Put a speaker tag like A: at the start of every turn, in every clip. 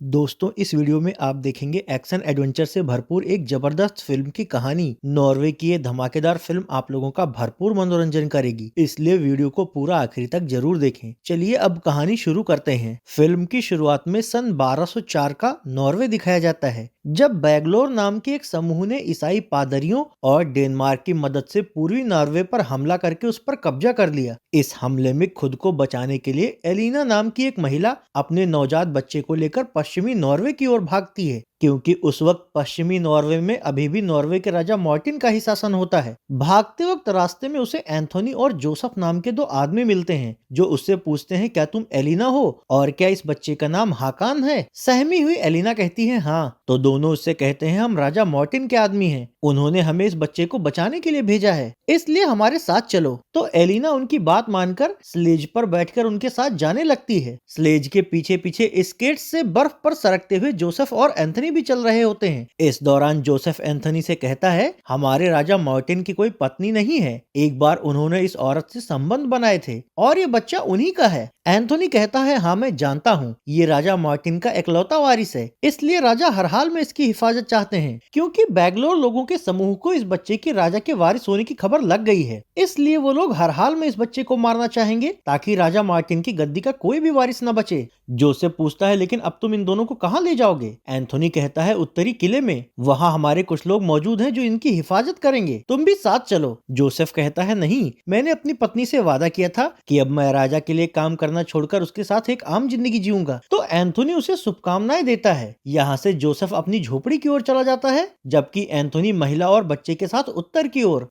A: दोस्तों, इस वीडियो में आप देखेंगे एक्शन एडवेंचर से भरपूर एक जबरदस्त फिल्म की कहानी। नॉर्वे की ये धमाकेदार फिल्म आप लोगों का भरपूर मनोरंजन करेगी, इसलिए वीडियो को पूरा आखिरी तक जरूर देखें। चलिए अब कहानी शुरू करते हैं। फिल्म की शुरुआत में सन 1204 का नॉर्वे दिखाया जाता है, जब बैंगलोर नाम के एक समूह ने ईसाई पादरियों और डेनमार्क की मदद से पूर्वी नॉर्वे पर हमला करके उस पर कब्जा कर लिया। इस हमले में खुद को बचाने के लिए एलिना नाम की एक महिला अपने नवजात बच्चे को लेकर पश्चिमी नॉर्वे की ओर भागती है, क्योंकि उस वक्त पश्चिमी नॉर्वे में अभी भी नॉर्वे के राजा मार्टिन का ही शासन होता है। भागते वक्त रास्ते में उसे एंथोनी और जोसेफ नाम के दो आदमी मिलते हैं, जो उससे पूछते हैं, क्या तुम एलिना हो और क्या इस बच्चे का नाम हाकान है? सहमी हुई एलिना कहती है हाँ। तो दोनों उससे कहते हैं, हम राजा मार्टिन के आदमी हैं, उन्होंने हमें इस बच्चे को बचाने के लिए भेजा है, इसलिए हमारे साथ चलो। तो एलिना उनकी बात मानकर स्लेज पर बैठकर उनके साथ जाने लगती है। स्लेज के पीछे पीछे स्केट्स से बर्फ पर सरकते हुए जोसेफ और एंथनी भी चल रहे होते हैं। इस दौरान जोसेफ एंथनी से कहता है, हमारे राजा मार्टिन की कोई पत्नी नहीं है, एक बार उन्होंने इस औरत से संबंध बनाए थे और ये बच्चा उन्हीं का है। एंथोनी कहता है, हाँ मैं जानता हूँ, ये राजा मार्टिन का इकलौता वारिस है, इसलिए राजा हर हाल में इसकी हिफाजत चाहते हैं, क्योंकि बैंगलोर लोगों के समूह को इस बच्चे की राजा के वारिस होने की खबर लग गई है, इसलिए वो लोग हर हाल में इस बच्चे को मारना चाहेंगे ताकि राजा मार्टिन की गद्दी का कोई भी वारिस न बचे। जोसेफ पूछता है, लेकिन अब तुम इन दोनों को कहाँ ले जाओगे? एंथोनी कहता है, उत्तरी किले में, वहाँ हमारे कुछ लोग मौजूद हैं जो इनकी हिफाजत करेंगे, तुम भी साथ चलो। जोसेफ कहता है, नहीं, मैंने अपनी पत्नी से वादा किया था कि अब मैं राजा के लिए काम करना छोड़कर उसके साथ एक आम जिंदगी जीऊंगा। तो एंथोनी उसे शुभकामनाएं देता है। यहाँ से जोसेफ अपनी झोपड़ी की ओर चला जाता है, जबकि एंथोनी महिला और बच्चे के साथ उत्तर की ओर।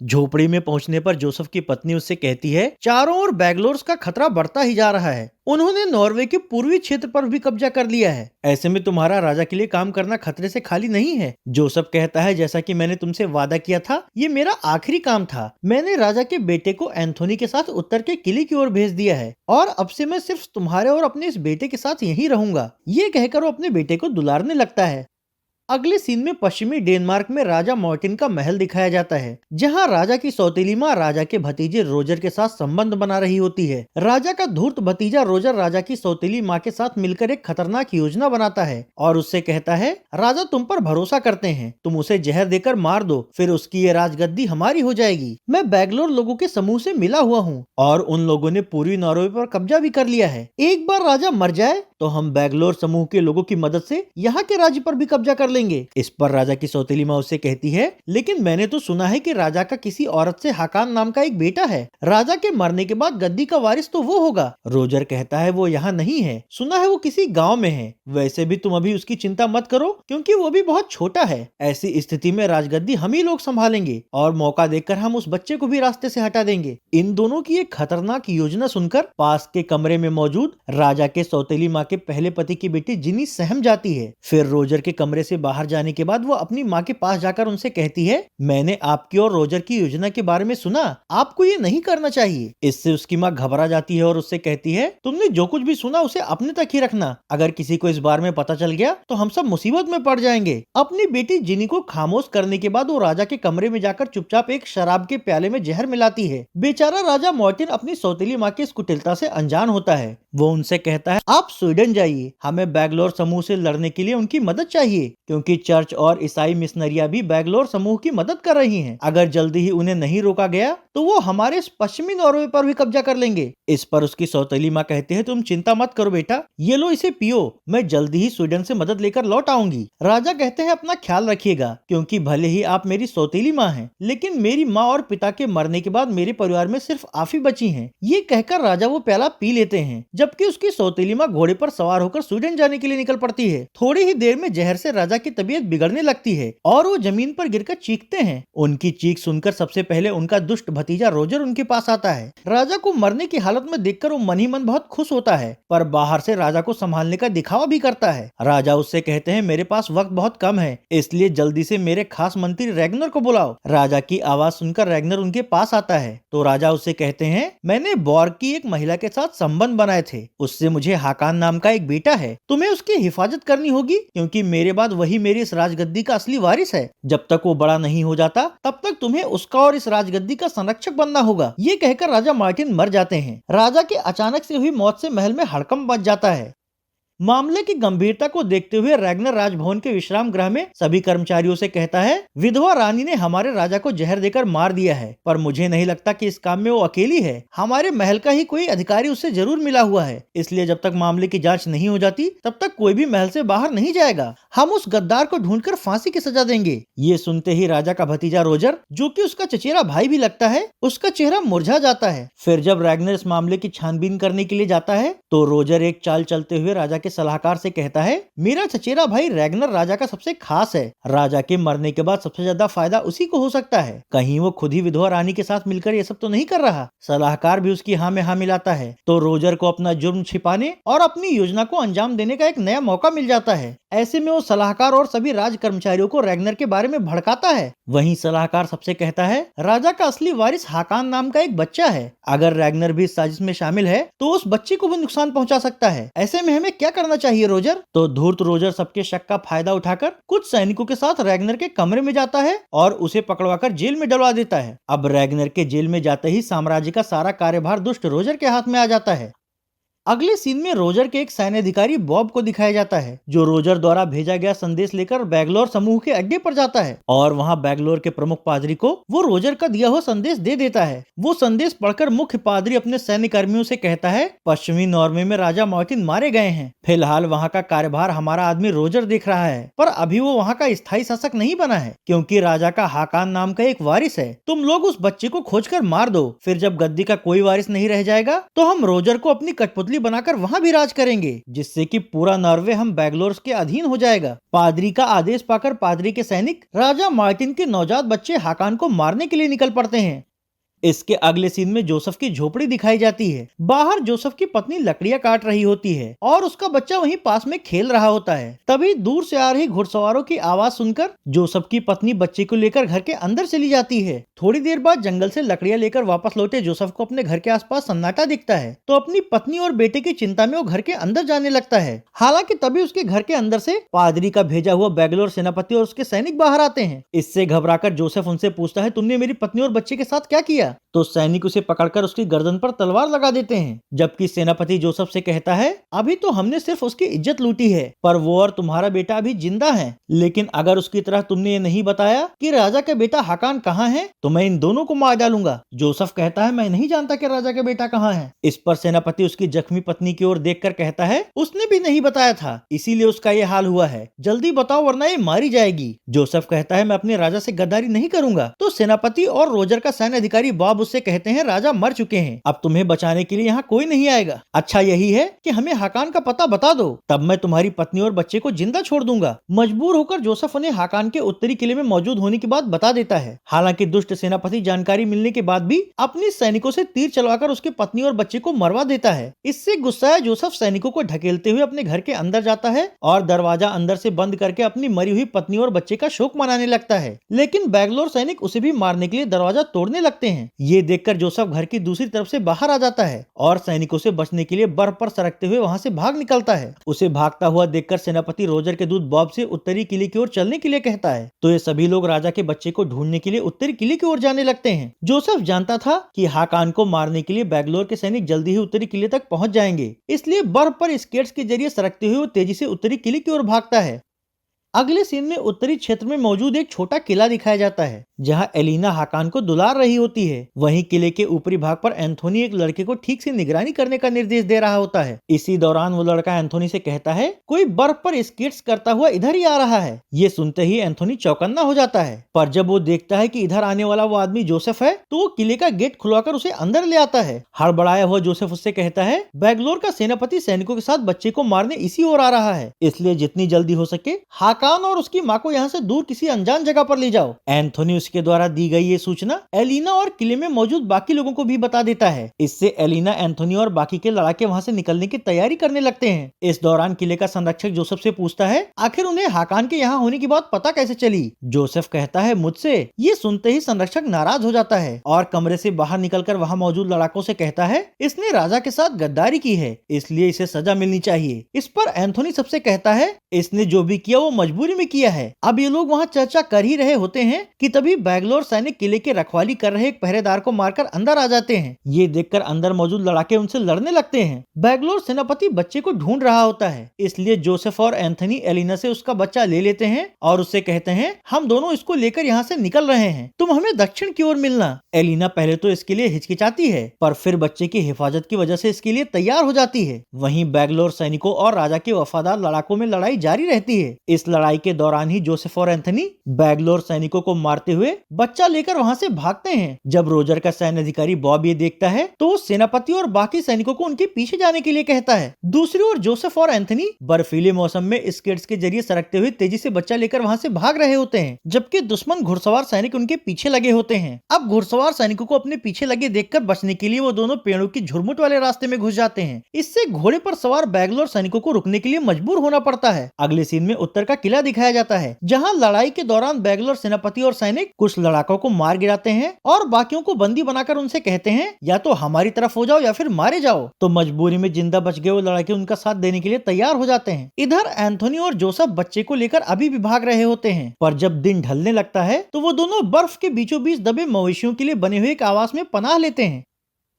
A: झोपड़ी में पहुंचने पर जोसेफ की पत्नी उससे कहती है, चारों ओर बैंगलोर का खतरा बढ़ता ही जा रहा है, उन्होंने नॉर्वे के पूर्वी क्षेत्र पर भी कब्जा कर लिया है, ऐसे में तुम्हारा राजा के लिए काम करना खतरे से खाली नहीं है। जोसेफ कहता है, जैसा कि मैंने तुमसे वादा किया था, ये मेरा आखिरी काम था। मैंने राजा के बेटे को एंथोनी के साथ उत्तर के किले की ओर भेज दिया है और अब से मैं सिर्फ तुम्हारे और अपने इस बेटे के साथ यहीं रहूंगा। ये कहकर वो अपने बेटे को दुलारने लगता है। अगले सीन में पश्चिमी डेनमार्क में राजा मार्टिन का महल दिखाया जाता है, जहां राजा की सौतेली माँ राजा के भतीजे रोजर के साथ संबंध बना रही होती है। राजा का धूर्त भतीजा रोजर राजा की सौतेली माँ के साथ मिलकर एक खतरनाक योजना बनाता है और उससे कहता है, राजा तुम पर भरोसा करते हैं, तुम उसे जहर देकर मार दो, फिर उसकी ये राजगद्दी हमारी हो जाएगी। मैं बैंगलोर लोगों के समूह से मिला हुआ हूँ और उन लोगों ने पूर्वी नॉर्वे पर कब्जा भी कर लिया है। एक बार राजा मर जाए तो हम बैंगलोर समूह के लोगों की मदद से यहाँ के राज्य पर भी कब्जा कर लेंगे। इस पर राजा की सौतेली माँ उससे कहती है, लेकिन मैंने तो सुना है कि राजा का किसी औरत से हाकान नाम का एक बेटा है, राजा के मरने के बाद गद्दी का वारिस तो वो होगा। रोजर कहता है, वो यहाँ नहीं है, सुना है वो किसी गाँव में है। वैसे भी तुम अभी उसकी चिंता मत करो, क्योंकि वो भी बहुत छोटा है। ऐसी स्थिति में राजगद्दी हम ही लोग संभालेंगे और मौका देखकर हम उस बच्चे को भी रास्ते से हटा देंगे। इन दोनों की एक खतरनाक योजना सुनकर पास के कमरे में मौजूद राजा के सौतेली माँ के पहले पति की बेटी जिनी सहम जाती है। फिर रोजर के कमरे से बाहर जाने के बाद वो अपनी माँ के पास जाकर उनसे कहती है, मैंने आपकी और रोजर की योजना के बारे में सुना, आपको ये नहीं करना चाहिए। इससे उसकी माँ घबरा जाती है और उससे कहती है, तुमने जो कुछ भी सुना उसे अपने तक ही रखना, अगर किसी को इस बारे में पता चल गया तो हम सब मुसीबत में पड़ जाएंगे। अपनी बेटी जिनी को खामोश करने के बाद वो राजा के कमरे में जाकर चुपचाप एक शराब के प्याले में जहर मिलाती है। बेचारा राजा मार्टिन अपनी सौतेली माँ की इस कुटिलता से अनजान होता है। वो उनसे कहता है, आप स्वीडन जाइए, हमें बैंगलोर समूह से लड़ने के लिए उनकी मदद चाहिए, क्योंकि चर्च और ईसाई मिशनरियां भी बैंगलोर समूह की मदद कर रही हैं। अगर जल्दी ही उन्हें नहीं रोका गया तो वो हमारे पश्चिमी नॉर्वे पर भी कब्जा कर लेंगे। इस पर उसकी सौतेली माँ कहती है, तुम चिंता मत करो बेटा, ये लो इसे पियो, मैं जल्दी ही स्वीडन से मदद लेकर लौट आऊंगी। राजा कहते हैं, अपना ख्याल रखिएगा, क्योंकि भले ही आप मेरी सौतेली माँ हैं, लेकिन मेरी माँ और पिता के मरने के बाद मेरे परिवार में सिर्फ आप ही बची हैं। ये कहकर राजा वो प्याला पी लेते हैं, जबकि उसकी सौतेली माँ घोड़े पर सवार होकर स्वीडन जाने के लिए निकल पड़ती है। थोड़ी ही देर में जहर से राजा की तबीयत बिगड़ने लगती है और वो जमीन पर गिरकर चीखते हैं। उनकी चीख सुनकर सबसे पहले उनका दुष्ट भतीजा रोजर उनके पास आता है। राजा को मरने की हालत में देखकर वो मन ही मन बहुत खुश होता है, पर बाहर से राजा को संभालने का दिखावा भी करता है। राजा उससे कहते हैं, मेरे पास वक्त बहुत कम है, इसलिए जल्दी से मेरे खास मंत्री रैगनर को बुलाओ। राजा की आवाज सुनकर रैगनर उनके पास आता है तो राजा उससे कहते हैं, मैंने बॉर्ग की एक महिला के साथ संबंध बनाए थे, उससे मुझे हाकान नाम का एक बेटा है, तुम्हें उसकी हिफाजत करनी होगी, क्योंकि मेरे बाद वही मेरी इस राजगद्दी का असली वारिस है। जब तक वो बड़ा नहीं हो जाता तब तक तुम्हें उसका और इस राजगद्दी का संरक्षक बनना होगा। ये कहकर राजा मार्टिन मर जाते हैं। राजा के अचानक से हुई मौत से महल में हड़कंप मच जाता है। मामले की गंभीरता को देखते हुए रैग्नर राजभवन के विश्राम गृह में सभी कर्मचारियों से कहता है, विधवा रानी ने हमारे राजा को जहर देकर मार दिया है, पर मुझे नहीं लगता कि इस काम में वो अकेली है। हमारे महल का ही कोई अधिकारी उससे जरूर मिला हुआ है, इसलिए जब तक मामले की जांच नहीं हो जाती तब तक कोई भी महल से बाहर नहीं जाएगा। हम उस गद्दार को ढूंढकर फांसी की सजा देंगे। ये सुनते ही राजा का भतीजा रोजर, जो कि उसका चचेरा भाई भी लगता है, उसका चेहरा मुरझा जाता है। फिर जब रैग्नर इस मामले की छानबीन करने के लिए जाता है तो रोजर एक चाल चलते हुए राजा के सलाहकार से कहता है, मेरा चचेरा भाई रैग्नर राजा का सबसे खास है। राजा के मरने के बाद सबसे ज्यादा फायदा उसी को हो सकता है। कहीं वो खुद ही विधवा रानी के साथ मिलकर ये सब तो नहीं कर रहा। सलाहकार भी उसकी हाँ में हाँ मिलाता है तो रोजर को अपना जुर्म छिपाने और अपनी योजना को अंजाम देने का एक नया मौका मिल जाता है। ऐसे में वो सलाहकार और सभी राज कर्मचारियों को रैग्नर के बारे में भड़काता है। वहीं सलाहकार सबसे कहता है, राजा का असली वारिस हाकान नाम का एक बच्चा है। अगर रैग्नर भी इस साजिश में शामिल है तो उस बच्चे को भी नुकसान पहुंचा सकता है। ऐसे में हमें क्या करना चाहिए रोजर? तो धूर्त रोजर सबके शक का फायदा उठाकर कुछ सैनिकों के साथ रैग्नर के कमरे में जाता है और उसे पकड़वाकर जेल में डलवा देता है। अब रैग्नर के जेल में जाते ही साम्राज्य का सारा कार्यभार दुष्ट रोजर के हाथ में आ जाता है। अगले सीन में रोजर के एक सैन्य अधिकारी बॉब को दिखाया जाता है, जो रोजर द्वारा भेजा गया संदेश लेकर बैंगलोर समूह के अड्डे पर जाता है और वहां बैंगलोर के प्रमुख पादरी को वो रोजर का दिया हुआ संदेश दे देता है। वो संदेश पढ़कर मुख्य पादरी अपने सैन्य कर्मियों से कहता है, पश्चिमी नॉर्वे में राजा मार्टिन मारे गए हैं। फिलहाल वहाँ का कार्यभार हमारा आदमी रोजर देख रहा है, पर अभी वो वहाँ का स्थायी शासक नहीं बना है, क्योंकि राजा का हाकान नाम का एक वारिस है। तुम लोग उस बच्चे को खोजकर मार दो, फिर जब गद्दी का कोई वारिस नहीं रह जाएगा तो हम रोजर को अपनी कठपुतली बनाकर वहां भी राज करेंगे, जिससे कि पूरा नॉर्वे हम बैंगलोर के अधीन हो जाएगा। पादरी का आदेश पाकर पादरी के सैनिक राजा मार्टिन के नवजात बच्चे हाकान को मारने के लिए निकल पड़ते हैं। इसके अगले सीन में जोसेफ की झोपड़ी दिखाई जाती है। बाहर जोसेफ की पत्नी लकड़ियां काट रही होती है और उसका बच्चा वहीं पास में खेल रहा होता है। तभी दूर से आ रही घुड़सवारों की आवाज सुनकर जोसेफ की पत्नी बच्चे को लेकर घर के अंदर चली जाती है। थोड़ी देर बाद जंगल से लकड़ियां लेकर वापस लौटे जोसेफ को अपने घर के आसपास सन्नाटा दिखता है, तो अपनी पत्नी और बेटे की चिंता में वो घर के अंदर जाने लगता है। हालांकि तभी उसके घर के अंदर से पादरी का भेजा हुआ बैंगलोर सेनापति और उसके सैनिक बाहर आते हैं। इससे घबराकर जोसेफ उनसे पूछता है, तुमने मेरी पत्नी और बच्चे के साथ क्या किया? तो सैनिक उसे पकड़कर उसकी गर्दन पर तलवार लगा देते हैं, जबकि सेनापति जोसेफ से कहता है, अभी तो हमने सिर्फ उसकी इज्जत लूटी है, पर वो और तुम्हारा बेटा अभी जिंदा है। लेकिन अगर उसकी तरह तुमने ये नहीं बताया कि राजा का बेटा हाकान कहाँ है, तो मैं इन दोनों को मार डालूंगा। जोसेफ कहता है, मैं नहीं जानता कि राजा का बेटा कहाँ है। इस पर सेनापति उसकी जख्मी पत्नी की ओर देखकर कहता है, उसने भी नहीं बताया था, इसीलिए उसका ये हाल हुआ है। जल्दी बताओ वरना ये मारी जाएगी। जोसेफ कहता है, मैं अपने राजा से गद्दारी नहीं करूंगा। तो सेनापति और रोजर का सैन्य अधिकारी बॉब उससे कहते हैं, राजा मर चुके हैं, अब तुम्हें बचाने के लिए यहाँ कोई नहीं आएगा। अच्छा यही है कि हमें हाकान का पता बता दो, तब मैं तुम्हारी पत्नी और बच्चे को जिंदा छोड़ दूंगा। मजबूर होकर जोसेफ उन्हें हाकान के उत्तरी किले में मौजूद होने की बात बता देता है। हालांकि दुष्ट सेनापति जानकारी मिलने के बाद भी अपने सैनिकों से तीर चलवाकर उसके पत्नी और बच्चे को मरवा देता है। इससे गुस्साया जोसेफ सैनिकों को ढकेलते हुए अपने घर के अंदर जाता है और दरवाजा अंदर से बंद करके अपनी मरी हुई पत्नी और बच्चे का शोक मनाने लगता है। लेकिन बैंगलोर सैनिक उसे भी मारने के लिए दरवाजा तोड़ने लगते हैं। ये देखकर जोसेफ घर की दूसरी तरफ से बाहर आ जाता है और सैनिकों से बचने के लिए बर्फ पर सरकते हुए वहां से भाग निकलता है। उसे भागता हुआ देखकर सेनापति रोजर के दूत बॉब से उत्तरी किले की ओर चलने के लिए कहता है, तो ये सभी लोग राजा के बच्चे को ढूंढने के लिए उत्तरी किले की ओर जाने लगते हैं। जोसेफ जानता था कि हाकान को मारने के लिए बैंगलोर के सैनिक जल्दी ही उत्तरी किले तक पहुंच जाएंगे, इसलिए बर्फ पर स्केट्स के जरिए सरकते हुए वो तेजी से उत्तरी किले की ओर भागता है। अगले सीन में उत्तरी क्षेत्र में मौजूद एक छोटा किला दिखाया जाता है, जहां एलिना हाकान को दुलार रही होती है। वहीं किले के ऊपरी भाग पर एंथोनी एक लड़के को ठीक से निगरानी करने का निर्देश दे रहा होता है। इसी दौरान वो लड़का एंथोनी से कहता है, कोई बर्फ पर स्केट्स करता हुआ इधर ही आ रहा है। ये सुनते ही एंथोनी चौकन्ना हो जाता है, पर जब वो देखता है कि इधर आने वाला वो आदमी जोसेफ है, तो वो किले का गेट खुलवाकर उसे अंदर ले आता है। हड़बड़ाया हुआ जोसेफ उससे कहता है, बैंगलोर का सेनापति सैनिकों के साथ बच्चे को मारने इसी ओर आ रहा है, इसलिए जितनी जल्दी हो सके हाकान और उसकी माँ को यहाँ से दूर किसी अनजान जगह पर ले जाओ। एंथोनी उसके द्वारा दी गई ये सूचना एलिना और किले में मौजूद बाकी लोगों को भी बता देता है। इससे एलिना, एंथोनी और बाकी के लड़ाके वहाँ से निकलने की तैयारी करने लगते हैं। इस दौरान किले का संरक्षक जोसेफ से पूछता है, आखिर उन्हें हाकान के यहाँ होने की बात पता कैसे चली? जोसेफ कहता है, मुझसे। ये सुनते ही संरक्षक नाराज हो जाता है और कमरे से बाहर निकलकर वहाँ मौजूद लड़ाकों से कहता है, इसने राजा के साथ गद्दारी की है, इसलिए इसे सजा मिलनी चाहिए। इस पर एंथोनी सबसे कहता है, इसने जो भी किया वो मजबूर मजबूरी में किया है। अब ये लोग वहाँ चर्चा कर ही रहे होते हैं कि तभी बैंगलोर सैनिक किले के रखवाली कर रहे एक पहरेदार को मारकर अंदर आ जाते हैं। ये देखकर अंदर मौजूद लड़ाके उनसे लड़ने लगते हैं। बैंगलोर सेनापति बच्चे को ढूंढ रहा होता है, इसलिए जोसेफ और एंथनी एलिना से उसका बच्चा ले लेते हैं और उससे कहते हैं हम दोनों इसको लेकर यहाँ से निकल रहे हैं, तुम हमें दक्षिण की ओर मिलना। एलिना पहले तो इसके लिए हिचकिचाती है, पर फिर बच्चे की हिफाजत की वजह से इसके लिए तैयार हो जाती है। वहीं बैंगलोर सैनिकों और राजा के वफादार लड़ाकों में लड़ाई जारी रहती है। इस लड़ाई के दौरान ही जोसेफ और एंथनी बैंगलोर सैनिकों को मारते हुए बच्चा लेकर वहाँ से भागते हैं। जब रोजर का सैन्य अधिकारी बॉब ये देखता है तो वो सेनापति और बाकी सैनिकों को उनके पीछे जाने के लिए कहता है। दूसरी ओर जोसेफ और एंथनी बर्फीले मौसम में स्केट्स के जरिए सरकते हुए तेजी से बच्चा लेकर वहाँ से भाग रहे होते हैं, जबकि दुश्मन घुड़सवार सैनिक उनके पीछे लगे होते हैं। अब घुड़सवार सैनिकों को अपने पीछे लगे देखकर बचने के लिए वो दोनों पेड़ों की झुरमुट वाले रास्ते में घुस जाते हैं। इससे घोड़े पर सवार बैंगलोर सैनिकों को रुकने के लिए मजबूर होना पड़ता है। अगले सीन में उत्तर का किला दिखाया जाता है, जहाँ लड़ाई के दौरान बैंगलोर सेनापति और सैनिक कुछ लड़ाकों को मार गिराते हैं और बाकियों को बंदी बनाकर उनसे कहते हैं या तो हमारी तरफ हो जाओ या फिर मारे जाओ। तो मजबूरी में जिंदा बच गए वो लड़ाके उनका साथ देने के लिए तैयार हो जाते हैं। इधर एंथोनी और जोसेफ बच्चे को लेकर अभी भी भाग रहे होते हैं, पर जब दिन ढलने लगता है तो वो दोनों बर्फ के बीचों बीच दबे मवेशियों के लिए बने हुए एक आवास में पनाह लेते हैं।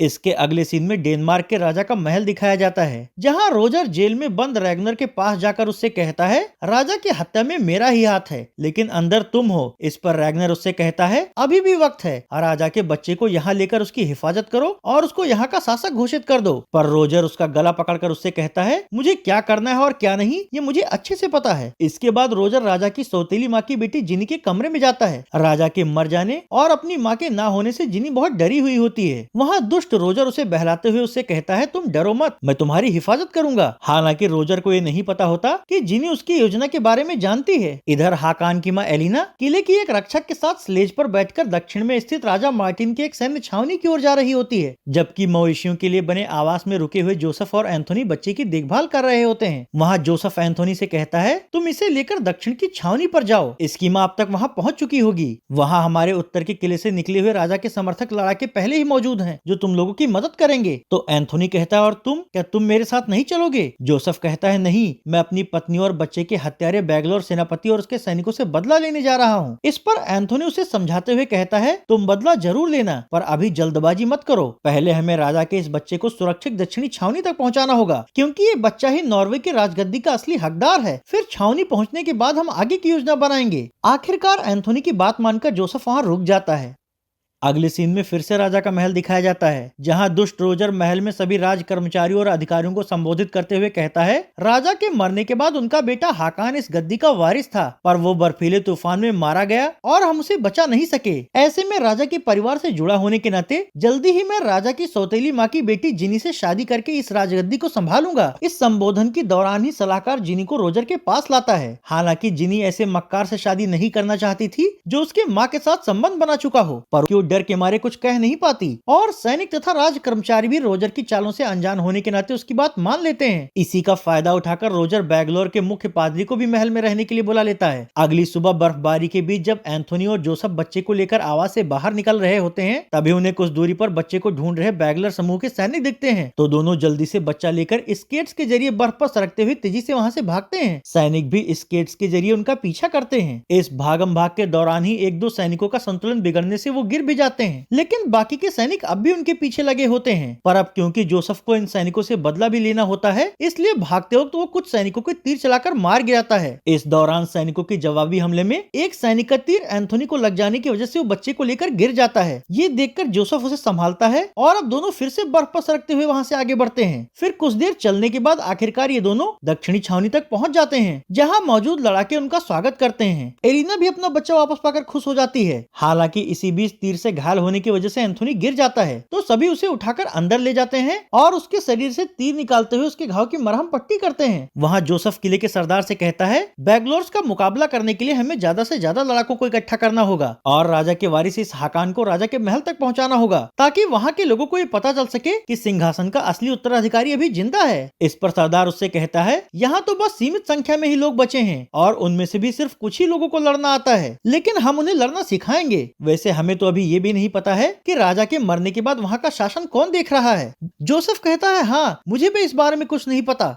A: इसके अगले सीन में डेनमार्क के राजा का महल दिखाया जाता है, जहां रोजर जेल में बंद रैगनर के पास जाकर उससे कहता है राजा की हत्या में मेरा ही हाथ है, लेकिन अंदर तुम हो। इस पर रैगनर उससे कहता है अभी भी वक्त है, राजा के बच्चे को यहाँ लेकर उसकी हिफाजत करो और उसको यहाँ का शासक घोषित कर दो। पर रोजर उसका गला पकड़कर उससे कहता है मुझे क्या करना है और क्या नहीं ये मुझे अच्छे से पता है। इसके बाद रोजर राजा की सौतेली माँ की बेटी जिनी के कमरे में जाता है। राजा के मर जाने और अपनी माँ के ना होने से जिनी बहुत डरी हुई होती है। वहाँ रोजर उसे बहलाते हुए उससे कहता है तुम डरो मत, मैं तुम्हारी हिफाजत करूंगा। हालांकि रोजर को ये नहीं पता होता कि जिनी उसकी योजना के बारे में जानती है। इधर हाकान की माँ एलिना किले की एक रक्षक के साथ स्लेज पर बैठकर दक्षिण में स्थित राजा मार्टिन की एक सैन्य छावनी की ओर जा रही होती है, जबकि मवेशियों के लिए बने आवास में रुके हुए जोसेफ और एंथोनी बच्चे की देखभाल कर रहे होते हैं। वहाँ जोसेफ एंथोनी से कहता है तुम इसे लेकर दक्षिण की छावनी पर जाओ, इसकी माँ अब तक वहाँ पहुँच चुकी होगी। वहाँ हमारे उत्तर के किले से निकले हुए राजा के समर्थक लड़ाके पहले ही मौजूद हैं जो तुम लोगों की मदद करेंगे। तो एंथोनी कहता है और तुम, क्या तुम मेरे साथ नहीं चलोगे? जोसेफ कहता है नहीं, मैं अपनी पत्नी और बच्चे के हत्यारे बैंगलोर सेनापति और उसके सैनिकों से बदला लेने जा रहा हूँ। इस पर एंथोनी उसे समझाते हुए कहता है तुम बदला जरूर लेना, पर अभी जल्दबाजी मत करो। पहले हमें राजा के इस बच्चे को सुरक्षित दक्षिणी छावनी तक पहुँचाना होगा, क्योंकि ये बच्चा ही नॉर्वे की राजगद्दी का असली हकदार है। फिर छावनी पहुँचने के बाद हम आगे की योजना बनाएंगे। आखिरकार एंथोनी की बात मानकर जोसेफ वहाँ रुक जाता है। अगले सीन में फिर से राजा का महल दिखाया जाता है, जहां दुष्ट रोजर महल में सभी राज कर्मचारियों और अधिकारियों को संबोधित करते हुए कहता है राजा के मरने के बाद उनका बेटा हाकान इस गद्दी का वारिस था, पर वो बर्फीले तूफान में मारा गया और हम उसे बचा नहीं सके। ऐसे में राजा के परिवार से जुड़ा होने के नाते जल्दी ही मैं राजा की सौतेली माँ की बेटी जिनी से शादी करके इस राजगद्दी को संभालूंगा। इस संबोधन के दौरान ही सलाहकार जिनी को रोजर के पास लाता है। हालांकि जिनी ऐसे मक्कार से शादी नहीं करना चाहती थी जो उसके माँ के साथ संबंध बना चुका हो, पर डर के मारे कुछ कह नहीं पाती और सैनिक तथा राज कर्मचारी भी रोजर की चालों से अनजान होने के नाते उसकी बात मान लेते हैं। इसी का फायदा उठाकर रोजर बैंगलोर के मुख्य पादरी को भी महल में रहने के लिए बुला लेता है। अगली सुबह बर्फबारी के बीच जब एंथोनी और जोसेफ बच्चे को लेकर आवास से बाहर निकल रहे होते हैं, तभी उन्हें कुछ दूरी पर बच्चे को ढूंढ रहे बैंगलोर समूह के सैनिक दिखते हैं। तो दोनों जल्दी से बच्चा लेकर स्केट्स के जरिए बर्फ पर सरकते हुए तेजी से वहाँ से भागते हैं। सैनिक भी स्केट्स के जरिए उनका पीछा करते हैं। इस भागम भाग के दौरान ही एक दो सैनिकों का संतुलन बिगड़ने से वो गिर भी जाते हैं, लेकिन बाकी के सैनिक अब भी उनके पीछे लगे होते हैं। पर अब क्योंकि जोसेफ को इन सैनिकों से बदला भी लेना होता है, इसलिए भागते वक्त वो कुछ सैनिकों को तीर चलाकर मार गिराता है। इस दौरान सैनिकों के जवाबी हमले में एक सैनिक का तीर एंथोनी को लग जाने की वजह से वो बच्चे को लेकर गिर जाता है। ये देखकर जोसेफ उसे संभालता है और अब दोनों फिर से बर्फ पर सरकते हुए वहाँ से आगे बढ़ते हैं। फिर कुछ देर चलने के बाद आखिरकार ये दोनों दक्षिणी छावनी तक पहुँच जाते हैं, जहाँ मौजूद लड़ाके उनका स्वागत करते हैं। एलिना भी अपना बच्चा वापस पाकर खुश हो जाती है। हालांकि इसी बीच तीर से घायल होने की वजह से एंथोनी गिर जाता है, तो सभी उसे उठाकर अंदर ले जाते हैं और उसके शरीर से तीर निकालते हुए उसके घाव की मरहम पट्टी करते हैं। वहाँ जोसेफ किले के सरदार से कहता है बैंगलोर्स का मुकाबला करने के लिए हमें ज्यादा से ज्यादा लड़ाकों को इकट्ठा करना होगा और राजा के वारिस इस हाकान को राजा के महल तक पहुँचाना होगा, ताकि वहाँ के लोगों को ये पता चल सके कि सिंहासन का असली उत्तराधिकारी अभी जिंदा है। इस पर सरदार उससे कहता है यहाँ तो बस सीमित संख्या में ही लोग बचे हैं और उनमें से भी सिर्फ कुछ ही लोगों को लड़ना आता है, लेकिन हम उन्हें लड़ना सिखाएंगे। वैसे हमें तो अभी ये भी नहीं पता है कि राजा के मरने के बाद वहाँ का शासन कौन देख रहा है। जोसेफ कहता है हाँ, मुझे भी इस बारे में कुछ नहीं पता।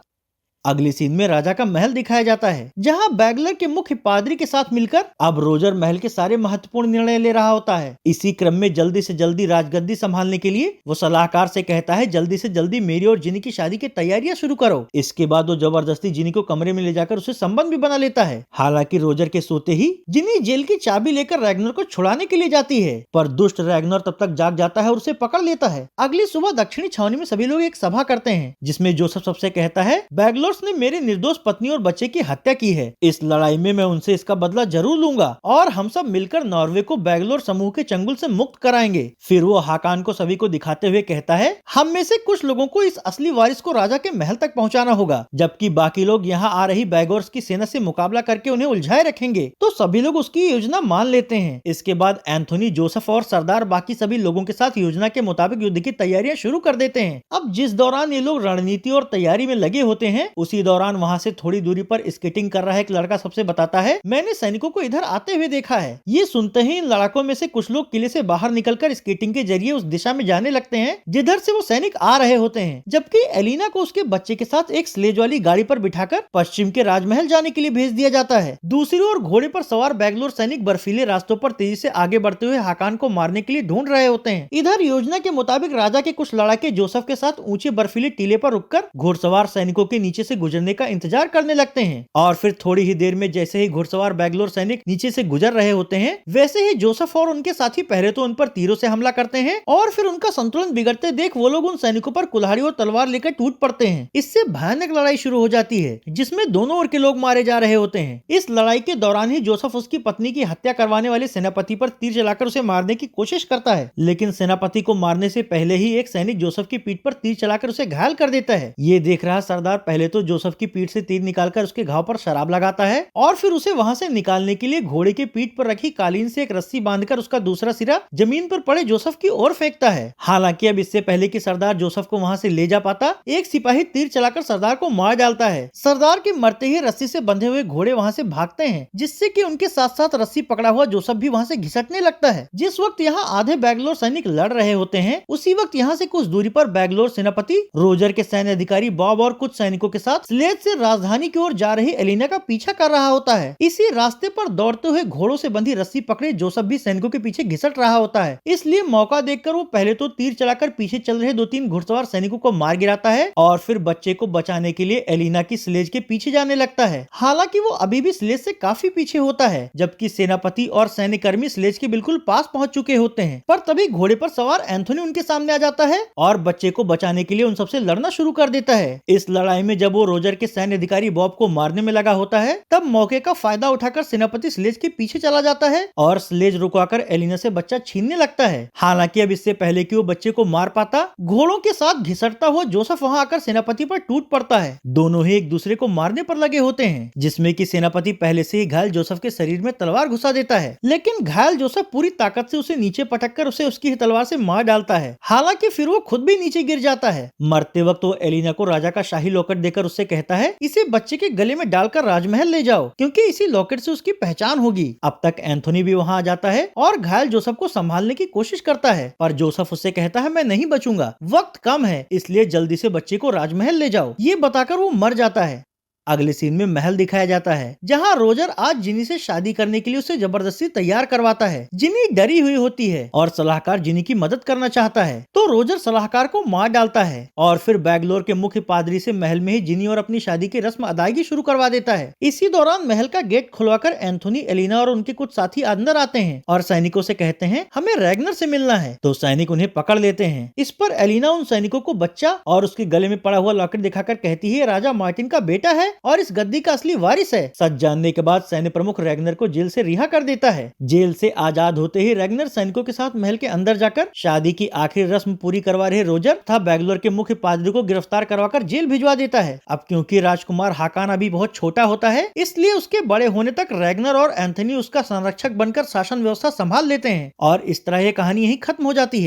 A: अगली सीन में राजा का महल दिखाया जाता है, जहां बैगलर के मुख्य पादरी के साथ मिलकर अब रोजर महल के सारे महत्वपूर्ण निर्णय ले रहा होता है। इसी क्रम में जल्दी से जल्दी राजगद्दी संभालने के लिए वो सलाहकार से कहता है, जल्दी से जल्दी मेरी और जिनी की शादी की तैयारियां शुरू करो। इसके बाद वो जबरदस्ती जिनी को कमरे में ले जाकर उसे संबंध भी बना लेता है। हालांकि रोजर के सोते ही जिनी जेल की चाबी लेकर रैग्नर को छुड़ाने के लिए जाती है, पर दुष्ट रैग्नर तब तक जाग जाता है और उसे पकड़ लेता है। अगली सुबह दक्षिणी छावनी में सभी लोग एक सभा करते हैं, जिसमें जोसेफ सबसे कहता है, बैगलोर्स ने मेरी निर्दोष पत्नी और बच्चे की हत्या की है। इस लड़ाई में मैं उनसे इसका बदला जरूर लूंगा और हम सब मिलकर नॉर्वे को बैगलोर समूह के चंगुल से मुक्त कराएंगे। फिर वो हाकान को सभी को दिखाते हुए कहता है, हम में से कुछ लोगों को इस असली वारिस को राजा के महल तक पहुंचाना होगा, जबकि बाकी लोग यहाँ आ रही बैगोर्स की सेना से मुकाबला करके उन्हें उलझाए रखेंगे। तो सभी लोग उसकी योजना मान लेते हैं। इसके बाद एंथोनी, जोसेफ और सरदार बाकी सभी लोगों के साथ योजना के मुताबिक युद्ध की तैयारियां शुरू कर देते हैं। अब जिस दौरान ये लोग रणनीति और तैयारी में लगे होते हैं, उसी दौरान वहाँ से थोड़ी दूरी पर स्केटिंग कर रहा एक लड़का सबसे बताता है, मैंने सैनिकों को इधर आते हुए देखा है। ये सुनते ही इन लड़ाकों में से कुछ लोग किले से बाहर निकलकर स्केटिंग के जरिए उस दिशा में जाने लगते हैं जिधर से वो सैनिक आ रहे होते हैं, जबकि एलिना को उसके बच्चे के साथ एक स्लेज वाली गाड़ी पर बिठाकर पश्चिम के राजमहल जाने के लिए भेज दिया जाता है। दूसरी ओर घोड़े पर सवार बैगलोर सैनिक बर्फीले रास्तों पर तेजी से आगे बढ़ते हुए हाकान को मारने के लिए ढूंढ रहे होते हैं। इधर योजना के मुताबिक राजा के कुछ लड़ाके जोसेफ के साथ ऊंचे बर्फीले टीले पर रुककर घुड़सवार सैनिकों के नीचे से गुजरने का इंतजार करने लगते हैं, और फिर थोड़ी ही देर में जैसे ही घुड़सवार बैगलोर सैनिक नीचे से गुजर रहे होते हैं, वैसे ही जोसेफ और उनके साथी पहले तो उन पर तीरों से हमला करते हैं और फिर उनका संतुलन बिगड़ते देख वो लोग उन सैनिकों पर कुल्हाड़ी और तलवार लेकर टूट पड़ते हैं। इससे भयानक लड़ाई शुरू हो जाती है, जिसमें दोनों ओर के लोग मारे जा रहे होते हैं। इस लड़ाई के दौरान ही जोसेफ उसकी पत्नी की हत्या करवाने वाले सेनापति पर तीर चलाकर उसे मारने की कोशिश करता है, लेकिन सेनापति को मारने से पहले ही एक सैनिक जोसेफ की पीठ पर तीर चलाकर उसे घायल कर देता है। ये देख रहा सरदार पहले तो जोसेफ की पीठ से तीर निकालकर उसके घाव पर शराब लगाता है और फिर उसे वहां से निकालने के लिए घोड़े के पीठ पर रखी कालीन से एक रस्सी बांधकर उसका दूसरा सिरा जमीन पर पड़े जोसेफ की ओर फेंकता है। हालांकि अब इससे पहले कि सरदार जोसेफ को वहां से ले जा पाता, एक सिपाही तीर चलाकर सरदार को मार डालता है। सरदार के मरते ही रस्सी से बंधे हुए घोड़े वहां से भागते हैं, जिससे कि उनके साथ साथ रस्सी पकड़ा हुआ जोसेफ भी वहां से घिसटने लगता है। जिस वक्त यहाँ आधे बैगलोर सैनिक लड़ रहे होते हैं, उसी वक्त यहाँ से कुछ दूरी पर बैगलोर सेनापति रोजर के सैन्य अधिकारी बॉब और कुछ सैनिकों के साथ स्लेज से राजधानी की ओर जा रही एलिना का पीछा कर रहा होता है। इसी रास्ते पर दौड़ते हुए घोड़ों से बंधी रस्सी पकड़े जोसेफ भी सैनिकों के पीछे घिसट रहा होता है। इसलिए मौका देखकर वो पहले तो तीर चलाकर पीछे चल रहे 2-3 घुड़सवार सैनिकों को मार गिराता है और फिर बच्चे को बचाने के लिए एलिना की स्लेज के पीछे जाने लगता है। हालांकि वो अभी भी स्लेज से काफी पीछे होता है, जबकि सेनापति और सैन्यकर्मी स्लेज के बिल्कुल पास पहुंच चुके होते हैं। पर तभी घोड़े पर सवार एंथोनी उनके सामने आ जाता है और बच्चे को बचाने के लिए उन सबसे लड़ना शुरू कर देता है। इस लड़ाई में जब वो रोजर के सैन्य अधिकारी बॉब को मारने में लगा होता है, तब मौके का फायदा उठाकर सेनापति स्लेज के पीछे चला जाता है और स्लेज रुकवाकर एलिना से बच्चा छीनने लगता है। हालांकि अब इससे पहले कि वो बच्चे को मार पाता, घोड़ों के साथ घिसटता हुआ जोसेफ वहां आकर सेनापति पर टूट पड़ता है। दोनों ही एक दूसरे को मारने पर लगे होते हैं, जिसमें कि सेनापति पहले से ही घायल जोसेफ के शरीर में तलवार घुसा देता है, लेकिन घायल जोसेफ पूरी ताकत से उसे नीचे पटककर उसे उसकी तलवार से मार डालता है। हालांकि फिर वो खुद भी नीचे गिर जाता है। मरते वक्त वो एलिना को राजा का शाही लॉकेट देकर उससे कहता है, इसे बच्चे के गले में डालकर राजमहल ले जाओ, क्योंकि इसी लॉकेट से उसकी पहचान होगी। अब तक एंथोनी भी वहां आ जाता है और घायल जोसेफ को संभालने की कोशिश करता है, पर जोसेफ उससे कहता है, मैं नहीं बचूंगा, वक्त कम है, इसलिए जल्दी से बच्चे को राजमहल ले जाओ। ये बताकर वो मर जाता है। अगले सीन में महल दिखाया जाता है, जहां रोजर आज जिनी से शादी करने के लिए उसे जबरदस्ती तैयार करवाता है। जिनी डरी हुई होती है और सलाहकार जिनी की मदद करना चाहता है, तो रोजर सलाहकार को मार डालता है और फिर बैगलोर के मुख्य पादरी से महल में ही जिनी और अपनी शादी की रस्म अदायगी शुरू करवा देता है। इसी दौरान महल का गेट खुलवाकर एंथोनी, एलिना और उनके कुछ साथी अंदर आते हैं और सैनिकों से कहते हैं, हमें रैग्नर से मिलना है। तो सैनिक उन्हें पकड़ लेते हैं। इस पर एलिना उन सैनिकों को बच्चा और उसके गले में पड़ा हुआ लॉकेट दिखाकर कहती है, राजा मार्टिन का बेटा है और इस गद्दी का असली वारिस है। सच जानने के बाद सैन्य प्रमुख रैग्नर को जेल से रिहा कर देता है। जेल से आजाद होते ही रैग्नर सैनिकों के साथ महल के अंदर जाकर शादी की आखिरी रस्म पूरी करवा रहे रोजर तथा बैगलोर के मुख्य पादरी को गिरफ्तार करवाकर जेल भिजवा देता है। अब क्योंकि राजकुमार हाकान अभी बहुत छोटा होता है, इसलिए उसके बड़े होने तक रैग्नर और एंथोनी उसका संरक्षक बनकर शासन व्यवस्था संभाल लेते हैं और इस तरह ये कहानी यहीं खत्म हो जाती है।